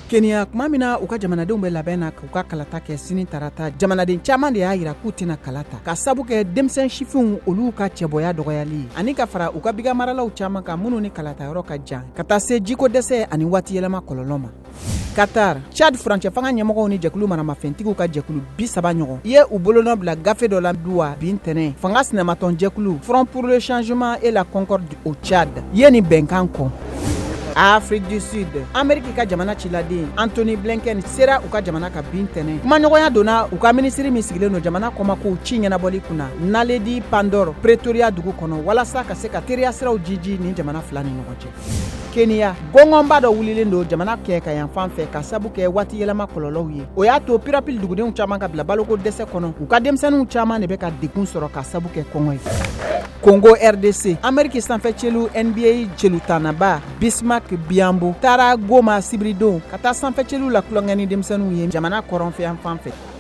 Kenya kuma min na u ka jamanadenw bɛ labɛn na k'u ka kalata kɛ sini tarata jamanaden caman de y'a yira k'u tɛna kalata ka sabu kɛ denmisɛn sifinw olu ka cɛbɔya dɔgɔyali ani ka fara u ka biga maralaw caman kan minnu ni kalata yɔrɔ ka jan ka taa se jiko dɛsɛ ani waati yɛlɛma kɔlɔlɔ ma. Qatar, Chad furancɛ fanga ɲɛmɔgɔw ni jɛkulu maramafɛntigiw ka jɛkulu 30 ɲɔgɔn ye u bolonɔ bila gafe dɔ la duwa bin tɛnɛ fanga sinamatɔn jɛkulu Front pour le changement et la concorde au Tchad ye ni bɛnkan kɔ. Afrique du Sud, Amérique ka jamana ciladen Anthony Blinken sera u ka jamana ka bin tɛnɛ kumaɲɔgɔnya donna u ka minisiri min sigilen no jamana kɔmakow ci ɲɛnabɔli kunna Naledi Pandor Pretoria dugu kɔnɔ walasa ka se ka teriya siraw jiji ni jamana fila ni ɲɔgɔn cɛ. Kenya, gɔngɔnba dɔ wulilen don jamana kɛ ka yan fan fɛ ka sabu kɛ waati yɛlɛma kɔlɔlɔw ye. O y'a to pirapil dugudenw caman ka bila baloko dɛsɛ kɔnɔ. U ka denmisɛnninw caman de bɛ ka degun sɔrɔ ka sabu kɛ kɔngɔ ye. Congo RDC, Amérique sanfɛ celu NBA celutanaba Bismarck Biambo taara Goma Sibiridenw ka taa sanfɛ celu la kulonkɛ ni denmisɛnninw ye jamana kɔrɔnfɛ yan fan fɛ.